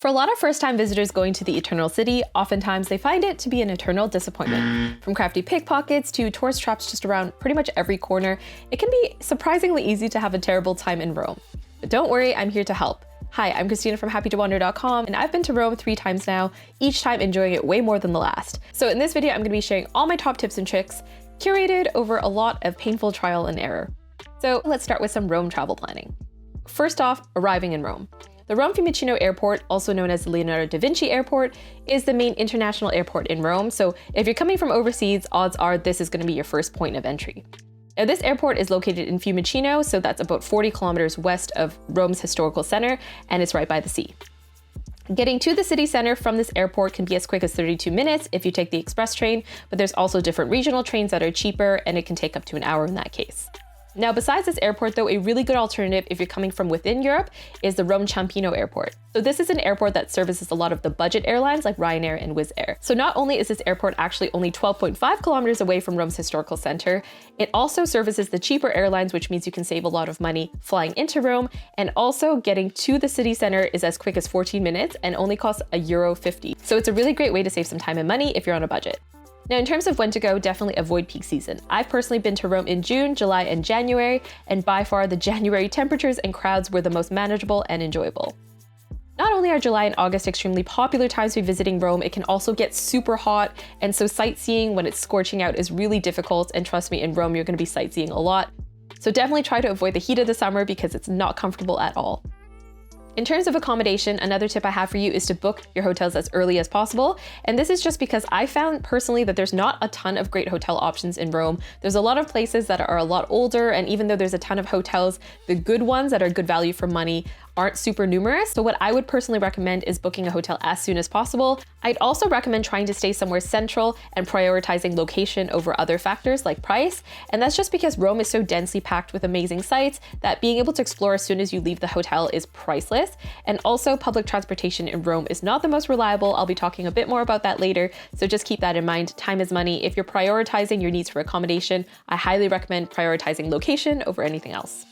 For a lot of first-time visitors going to the Eternal City, oftentimes they find it to be an eternal disappointment. From crafty pickpockets to tourist traps just around pretty much every corner, it can be surprisingly easy to have a terrible time in Rome. But don't worry, I'm here to help. Hi, I'm Christina from happytowander.com, and I've been to Rome 3 times now, each time enjoying it way more than the last. So in this video, I'm going to be sharing all my top tips and tricks, curated over a lot of painful trial and error. So let's start with some Rome travel planning. First off, arriving in Rome. The Rome Fiumicino Airport, also known as the Leonardo da Vinci Airport, is the main international airport in Rome, so if you're coming from overseas, odds are this is going to be your first point of entry. Now, this airport is located in Fiumicino, so that's about 40 kilometers west of Rome's historical center, and it's right by the sea. Getting to the city center from this airport can be as quick as 32 minutes if you take the express train, but there's also different regional trains that are cheaper, and it can take up to an hour in that case. Now, besides this airport, though, a really good alternative if you're coming from within Europe is the Rome Ciampino Airport. So this is an airport that services a lot of the budget airlines like Ryanair and Wizz Air. So not only is this airport actually only 12.5 kilometers away from Rome's historical center, it also services the cheaper airlines, which means you can save a lot of money flying into Rome. And also getting to the city center is as quick as 14 minutes and only costs €1.50. So it's a really great way to save some time and money if you're on a budget. Now, in terms of when to go, definitely avoid peak season. I've personally been to Rome in June, July, and January, and by far the January temperatures and crowds were the most manageable and enjoyable. Not only are July and August extremely popular times to be visiting Rome, it can also get super hot, and so sightseeing when it's scorching out is really difficult, and trust me, in Rome you're going to be sightseeing a lot. So definitely try to avoid the heat of the summer because it's not comfortable at all. In terms of accommodation, another tip I have for you is to book your hotels as early as possible. And this is just because I found personally that there's not a ton of great hotel options in Rome. There's a lot of places that are a lot older, and even though there's a ton of hotels, the good ones that are good value for money aren't super numerous. So what I would personally recommend is booking a hotel as soon as possible. I'd also recommend trying to stay somewhere central and prioritizing location over other factors like price. And that's just because Rome is so densely packed with amazing sites that being able to explore as soon as you leave the hotel is priceless. And also public transportation in Rome is not the most reliable. I'll be talking a bit more about that later. So just keep that in mind. Time is money. If you're prioritizing your needs for accommodation, I highly recommend prioritizing location over anything else.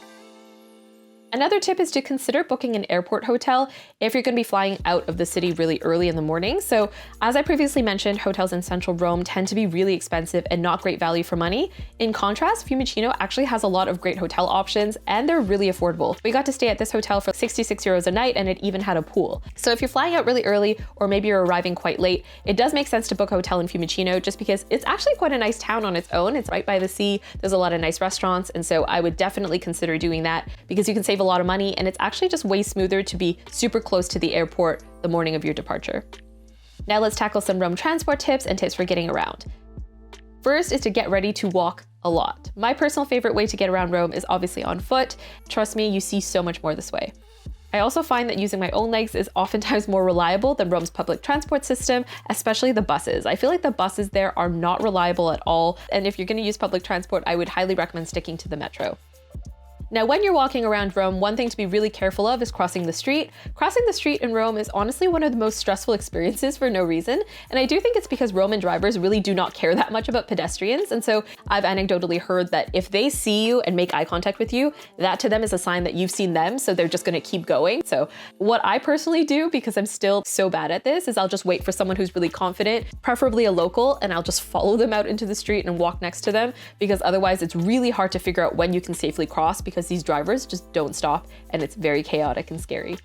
Another tip is to consider booking an airport hotel if you're going to be flying out of the city really early in the morning. So as I previously mentioned, hotels in central Rome tend to be really expensive and not great value for money. In contrast, Fiumicino actually has a lot of great hotel options and they're really affordable. We got to stay at this hotel for €66 a night and it even had a pool. So if you're flying out really early or maybe you're arriving quite late, it does make sense to book a hotel in Fiumicino just because it's actually quite a nice town on its own. It's right by the sea. There's a lot of nice restaurants. And so I would definitely consider doing that because you can save a lot of money and it's actually just way smoother to be super close to the airport the morning of your departure. Now let's tackle some Rome transport tips and tips for getting around. First is to get ready to walk a lot. My personal favorite way to get around Rome is obviously on foot. Trust me, you see so much more this way. I also find that using my own legs is oftentimes more reliable than Rome's public transport system, especially the buses. I feel like the buses there are not reliable at all, and if you're going to use public transport, I would highly recommend sticking to the metro. Now, when you're walking around Rome, one thing to be really careful of is crossing the street. Crossing the street in Rome is honestly one of the most stressful experiences for no reason. And I do think it's because Roman drivers really do not care that much about pedestrians. And so I've anecdotally heard that if they see you and make eye contact with you, that to them is a sign that you've seen them. So they're just going to keep going. So what I personally do, because I'm still so bad at this, is I'll just wait for someone who's really confident, preferably a local, and I'll just follow them out into the street and walk next to them, because otherwise it's really hard to figure out when you can safely cross because these drivers just don't stop and it's very chaotic and scary.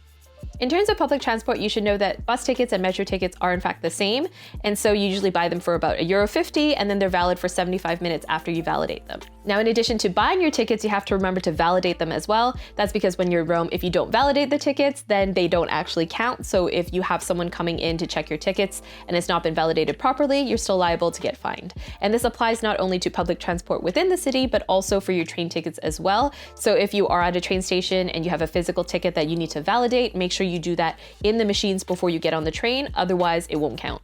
In terms of public transport, you should know that bus tickets and metro tickets are in fact the same. And so you usually buy them for about €1.50 and then they're valid for 75 minutes after you validate them. Now, in addition to buying your tickets, you have to remember to validate them as well. That's because when you're in Rome, if you don't validate the tickets, then they don't actually count. So if you have someone coming in to check your tickets and it's not been validated properly, you're still liable to get fined. And this applies not only to public transport within the city, but also for your train tickets as well. So if you are at a train station and you have a physical ticket that you need to validate, make sure you do that in the machines before you get on the train, otherwise it won't count.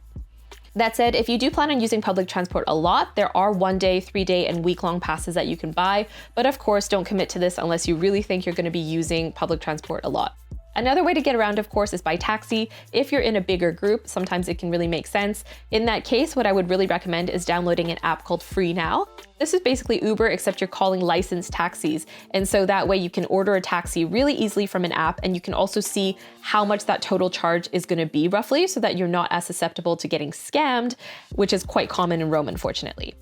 That said, if you do plan on using public transport a lot, there are 1-day, 3-day, and week-long passes that you can buy, but of course don't commit to this unless you really think you're going to be using public transport a lot. Another way to get around, of course, is by taxi. If you're in a bigger group, sometimes it can really make sense. In that case, what I would really recommend is downloading an app called Free Now. This is basically Uber, except you're calling licensed taxis. And so that way you can order a taxi really easily from an app, and you can also see how much that total charge is going to be roughly, so that you're not as susceptible to getting scammed, which is quite common in Rome, unfortunately.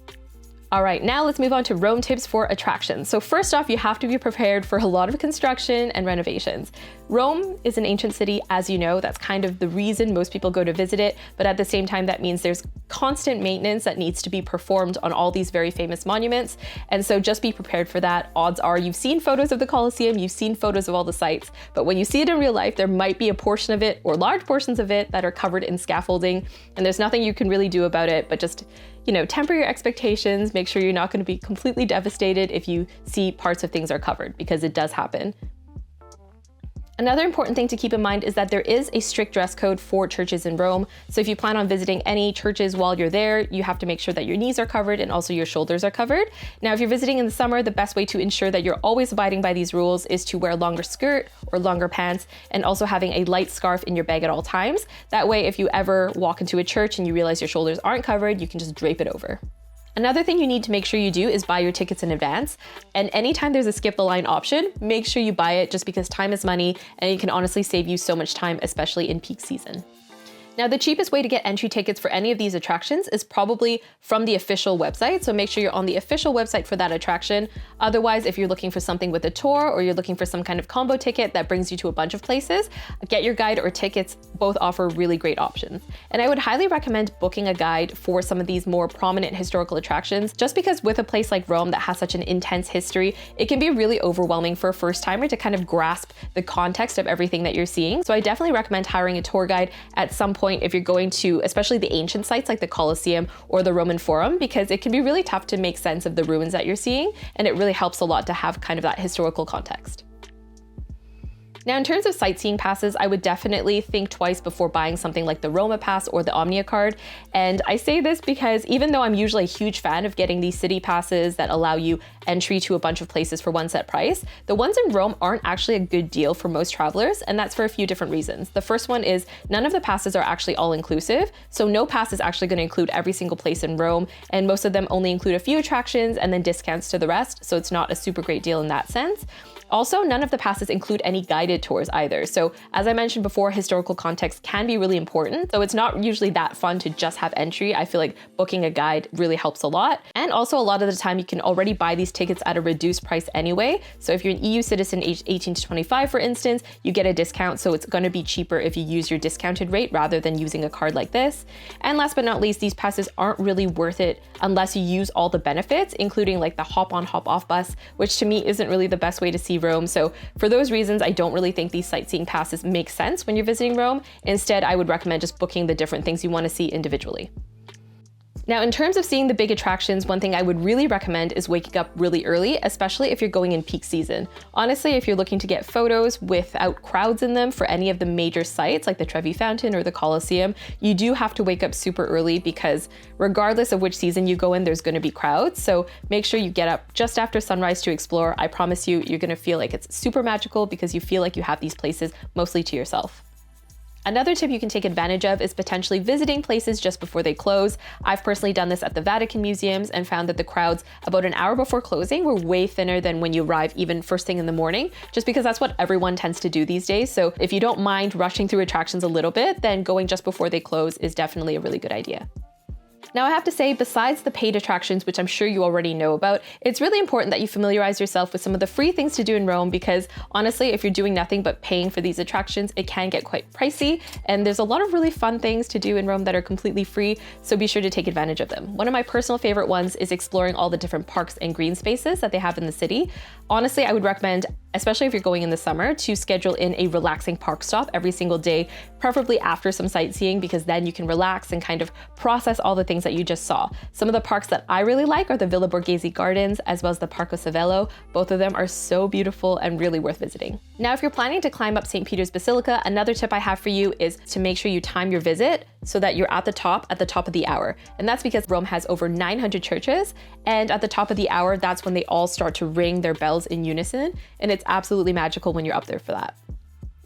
All right, now let's move on to Rome tips for attractions. So first off, you have to be prepared for a lot of construction and renovations. Rome is an ancient city, as you know. That's kind of the reason most people go to visit it. But at the same time, that means there's constant maintenance that needs to be performed on all these very famous monuments. And so just be prepared for that. Odds are you've seen photos of the Colosseum, you've seen photos of all the sites, but when you see it in real life, there might be a portion of it or large portions of it that are covered in scaffolding, and there's nothing you can really do about it, but just, you know, temper your expectations. Make sure you're not going to be completely devastated if you see parts of things are covered, because it does happen. Another important thing to keep in mind is that there is a strict dress code for churches in Rome. So if you plan on visiting any churches while you're there, you have to make sure that your knees are covered and also your shoulders are covered. Now, if you're visiting in the summer, the best way to ensure that you're always abiding by these rules is to wear a longer skirt or longer pants, and also having a light scarf in your bag at all times. That way, if you ever walk into a church and you realize your shoulders aren't covered, you can just drape it over. Another thing you need to make sure you do is buy your tickets in advance. And anytime there's a skip the line option, make sure you buy it, just because time is money and it can honestly save you so much time, especially in peak season. Now, the cheapest way to get entry tickets for any of these attractions is probably from the official website. So make sure you're on the official website for that attraction. Otherwise, if you're looking for something with a tour, or you're looking for some kind of combo ticket that brings you to a bunch of places, Get Your Guide or Tickets both offer really great options. And I would highly recommend booking a guide for some of these more prominent historical attractions, just because with a place like Rome that has such an intense history, it can be really overwhelming for a first timer to kind of grasp the context of everything that you're seeing. So I definitely recommend hiring a tour guide at some point if you're going to, especially the ancient sites like the Colosseum or the Roman Forum, because it can be really tough to make sense of the ruins that you're seeing, and it really helps a lot to have kind of that historical context. Now, in terms of sightseeing passes, I would definitely think twice before buying something like the Roma Pass or the Omnia card. And I say this because even though I'm usually a huge fan of getting these city passes that allow you entry to a bunch of places for one set price, the ones in Rome aren't actually a good deal for most travelers, and that's for a few different reasons. The first one is none of the passes are actually all-inclusive, so no pass is actually going to include every single place in Rome, and most of them only include a few attractions and then discounts to the rest, so it's not a super great deal in that sense. Also, none of the passes include any guided tours either. So as I mentioned before, historical context can be really important. So it's not usually that fun to just have entry. I feel like booking a guide really helps a lot. And also a lot of the time you can already buy these tickets at a reduced price anyway. So if you're an EU citizen aged 18 to 25, for instance, you get a discount. So it's going to be cheaper if you use your discounted rate rather than using a card like this. And last but not least, these passes aren't really worth it unless you use all the benefits, including like the hop on, hop off bus, which to me isn't really the best way to see Rome. So for those reasons, I don't really think these sightseeing passes make sense when you're visiting Rome. Instead, I would recommend just booking the different things you want to see individually. Now, in terms of seeing the big attractions, one thing I would really recommend is waking up really early, especially if you're going in peak season. Honestly, if you're looking to get photos without crowds in them for any of the major sites like the Trevi Fountain or the Colosseum, you do have to wake up super early, because regardless of which season you go in, there's going to be crowds. So make sure you get up just after sunrise to explore. I promise you, you're going to feel like it's super magical because you feel like you have these places mostly to yourself. Another tip you can take advantage of is potentially visiting places just before they close. I've personally done this at the Vatican museums and found that the crowds about an hour before closing were way thinner than when you arrive even first thing in the morning, just because that's what everyone tends to do these days. So if you don't mind rushing through attractions a little bit, then going just before they close is definitely a really good idea. Now, I have to say, besides the paid attractions, which I'm sure you already know about, it's really important that you familiarize yourself with some of the free things to do in Rome, because honestly, if you're doing nothing but paying for these attractions, it can get quite pricey, and there's a lot of really fun things to do in Rome that are completely free, so be sure to take advantage of them. One of my personal favorite ones is exploring all the different parks and green spaces that they have in the city. Honestly, I would recommend, especially if you're going in the summer, to schedule in a relaxing park stop every single day, preferably after some sightseeing, because then you can relax and kind of process all the things that you just saw. Some of the parks that I really like are the Villa Borghese Gardens, as well as the Parco Savello. Both of them are so beautiful and really worth visiting. Now, if you're planning to climb up St. Peter's Basilica, another tip I have for you is to make sure you time your visit so that you're at the top of the hour. And that's because Rome has over 900 churches, and at the top of the hour, that's when they all start to ring their bells in unison, and it's absolutely magical when you're up there for that.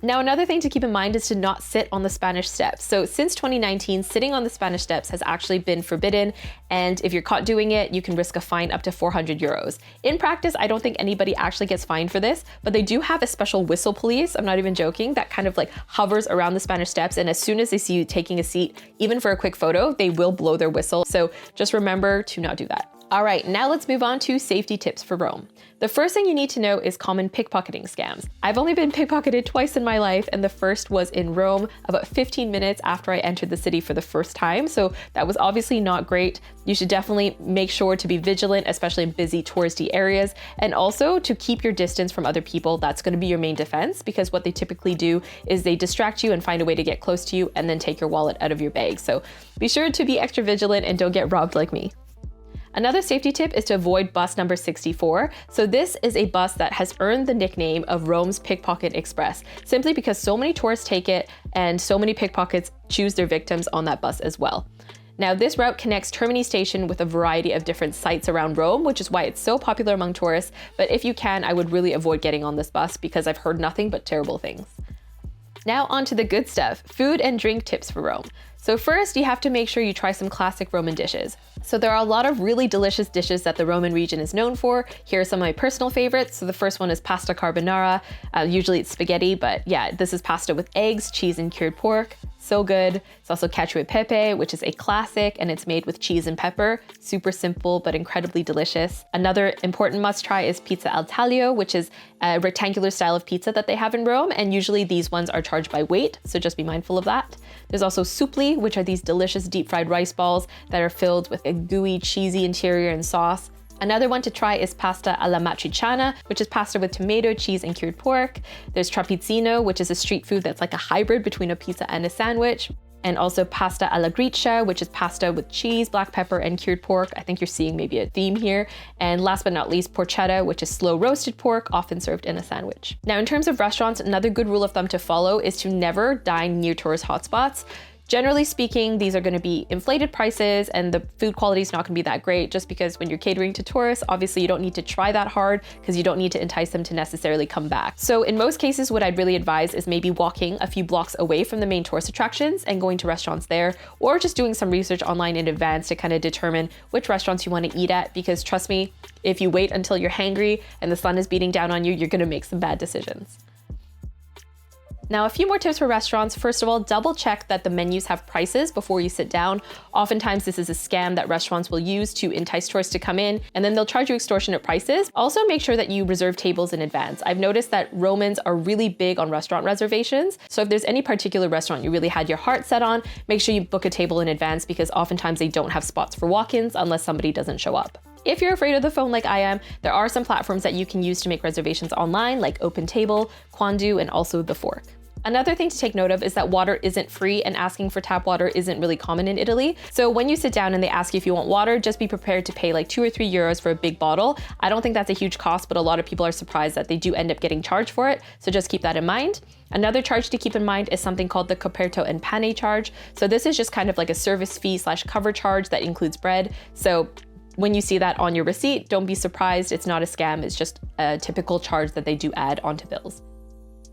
Now, another thing to keep in mind is to not sit on the Spanish Steps. So since 2019, sitting on the Spanish Steps has actually been forbidden. And if you're caught doing it, you can risk a fine up to 400 euros. In practice, I don't think anybody actually gets fined for this, but they do have a special whistle police, I'm not even joking, that kind of like hovers around the Spanish Steps. And as soon as they see you taking a seat, even for a quick photo, they will blow their whistle. So just remember to not do that. All right, now let's move on to safety tips for Rome. The first thing you need to know is common pickpocketing scams. I've only been pickpocketed twice in my life, and the first was in Rome about 15 minutes after I entered the city for the first time. So that was obviously not great. You should definitely make sure to be vigilant, especially in busy touristy areas, and also to keep your distance from other people. That's going to be your main defense, because what they typically do is they distract you and find a way to get close to you and then take your wallet out of your bag. So be sure to be extra vigilant and don't get robbed like me. Another safety tip is to avoid bus number 64. So this is a bus that has earned the nickname of Rome's Pickpocket Express, simply because so many tourists take it and so many pickpockets choose their victims on that bus as well. Now, this route connects Termini station with a variety of different sites around Rome, which is why it's so popular among tourists. But if you can, I would really avoid getting on this bus because I've heard nothing but terrible things. Now on to the good stuff, food and drink tips for Rome. So first, you have to make sure you try some classic Roman dishes. So there are a lot of really delicious dishes that the Roman region is known for. Here are some of my personal favorites. So the first one is pasta carbonara. Usually it's spaghetti, but yeah, this is pasta with eggs, cheese, and cured pork. So good. It's also cacio e pepe, which is a classic, and it's made with cheese and pepper. Super simple, but incredibly delicious. Another important must try is pizza al taglio, which is a rectangular style of pizza that they have in Rome. And usually these ones are charged by weight, so just be mindful of that. There's also supli, which are these delicious deep fried rice balls that are filled with a gooey, cheesy interior and sauce. Another one to try is pasta alla matriciana, which is pasta with tomato, cheese, and cured pork. There's trapezzino, which is a street food that's like a hybrid between a pizza and a sandwich. And also pasta alla gricia, which is pasta with cheese, black pepper, and cured pork. I think you're seeing maybe a theme here. And last but not least, porchetta, which is slow roasted pork, often served in a sandwich. Now, in terms of restaurants, another good rule of thumb to follow is to never dine near tourist hotspots. Generally speaking, these are going to be inflated prices and the food quality is not going to be that great, just because when you're catering to tourists, obviously you don't need to try that hard because you don't need to entice them to necessarily come back. So in most cases, what I'd really advise is maybe walking a few blocks away from the main tourist attractions and going to restaurants there, or just doing some research online in advance to kind of determine which restaurants you want to eat at, because trust me, if you wait until you're hangry and the sun is beating down on you, you're going to make some bad decisions. Now, a few more tips for restaurants. First of all, double check that the menus have prices before you sit down. Oftentimes, this is a scam that restaurants will use to entice tourists to come in, and then they'll charge you extortionate prices. Also, make sure that you reserve tables in advance. I've noticed that Romans are really big on restaurant reservations. So if there's any particular restaurant you really had your heart set on, make sure you book a table in advance, because oftentimes they don't have spots for walk-ins unless somebody doesn't show up. If you're afraid of the phone like I am, there are some platforms that you can use to make reservations online, like OpenTable, Quandu, and also The Fork. Another thing to take note of is that water isn't free, and asking for tap water isn't really common in Italy. So when you sit down and they ask you if you want water, just be prepared to pay like 2 or 3 euros for a big bottle. I don't think that's a huge cost, but a lot of people are surprised that they do end up getting charged for it. So just keep that in mind. Another charge to keep in mind is something called the coperto and pane charge. So this is just kind of like a service fee / cover charge that includes bread. So when you see that on your receipt, don't be surprised. It's not a scam. It's just a typical charge that they do add onto bills.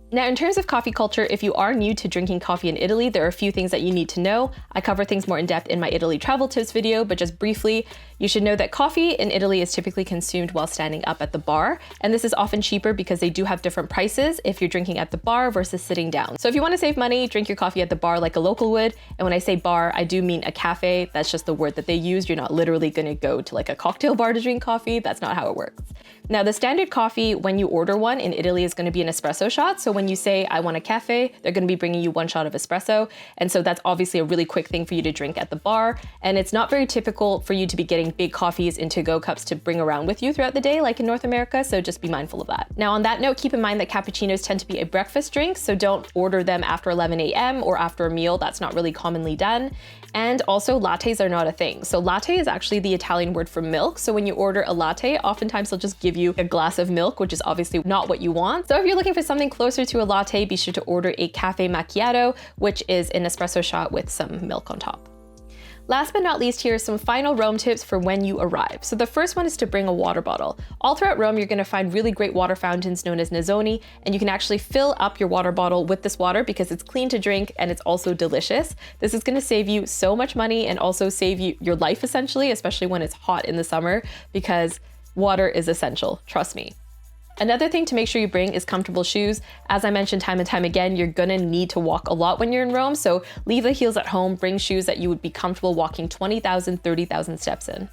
Now, in terms of coffee culture, if you are new to drinking coffee in Italy, there are a few things that you need to know. I cover things more in depth in my Italy travel tips video, but just briefly, you should know that coffee in Italy is typically consumed while standing up at the bar. And this is often cheaper because they do have different prices if you're drinking at the bar versus sitting down. So if you want to save money, drink your coffee at the bar like a local would. And when I say bar, I do mean a cafe. That's just the word that they use. You're not literally going to go to like a cocktail bar to drink coffee. That's not how it works. Now, the standard coffee when you order one in Italy is going to be an espresso shot. So when you say, I want a cafe, they're going to be bringing you 1 shot of espresso. And so that's obviously a really quick thing for you to drink at the bar. And it's not very typical for you to be getting big coffees in to-go cups to bring around with you throughout the day, like in North America. So just be mindful of that. Now, on that note, keep in mind that cappuccinos tend to be a breakfast drink. So don't order them after 11 a.m. or after a meal. That's not really commonly done. And also, lattes are not a thing. So latte is actually the Italian word for milk. So when you order a latte, oftentimes they'll just give you a glass of milk, which is obviously not what you want. So if you're looking for something closer to a latte, be sure to order a cafe macchiato, which is an espresso shot with some milk on top. Last but not least, here are some final Rome tips for when you arrive. So the first one is to bring a water bottle. All throughout Rome, you're gonna find really great water fountains known as nazzoni, and you can actually fill up your water bottle with this water because it's clean to drink and it's also delicious. This is gonna save you so much money and also save you your life essentially, especially when it's hot in the summer, because water is essential, trust me. Another thing to make sure you bring is comfortable shoes. As I mentioned time and time again, you're gonna need to walk a lot when you're in Rome, so leave the heels at home, bring shoes that you would be comfortable walking 20,000, 30,000 steps in.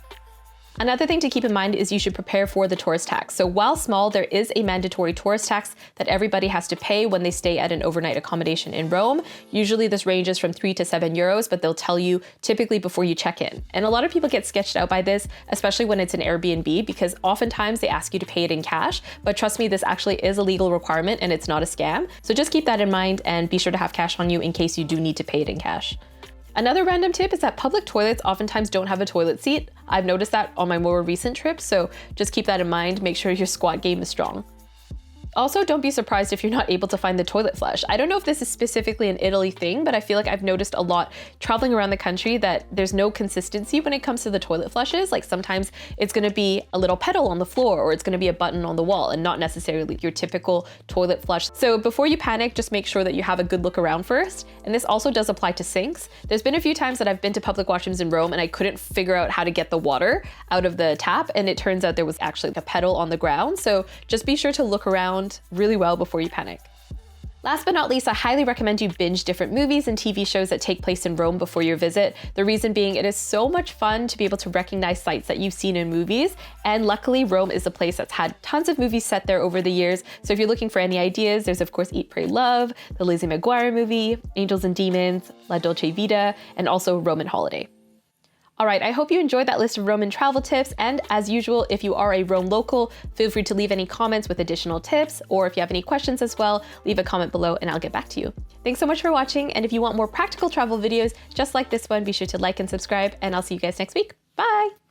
Another thing to keep in mind is you should prepare for the tourist tax. So while small, there is a mandatory tourist tax that everybody has to pay when they stay at an overnight accommodation in Rome. Usually this ranges from 3 to 7 euros, but they'll tell you typically before you check in. And a lot of people get sketched out by this, especially when it's an Airbnb, because oftentimes they ask you to pay it in cash. But trust me, this actually is a legal requirement and it's not a scam. So just keep that in mind and be sure to have cash on you in case you do need to pay it in cash. Another random tip is that public toilets oftentimes don't have a toilet seat. I've noticed that on my more recent trips, so just keep that in mind. Make sure your squat game is strong. Also, don't be surprised if you're not able to find the toilet flush. I don't know if this is specifically an Italy thing, but I feel like I've noticed a lot traveling around the country that there's no consistency when it comes to the toilet flushes. Like sometimes it's gonna be a little pedal on the floor or it's gonna be a button on the wall and not necessarily your typical toilet flush. So before you panic, just make sure that you have a good look around first. And this also does apply to sinks. There's been a few times that I've been to public washrooms in Rome and I couldn't figure out how to get the water out of the tap. And it turns out there was actually a pedal on the ground. So just be sure to look around really well before you panic. Last but not least, I highly recommend you binge different movies and TV shows that take place in Rome before your visit. The reason being, it is so much fun to be able to recognize sites that you've seen in movies. And luckily, Rome is a place that's had tons of movies set there over the years. So if you're looking for any ideas, there's of course Eat, Pray, Love, the Lizzie McGuire movie, Angels and Demons, La Dolce Vita, and also Roman Holiday. All right, I hope you enjoyed that list of Roman travel tips. And as usual, if you are a Rome local, feel free to leave any comments with additional tips, or if you have any questions as well, leave a comment below and I'll get back to you. Thanks so much for watching. And if you want more practical travel videos just like this one, be sure to like and subscribe, and I'll see you guys next week. Bye.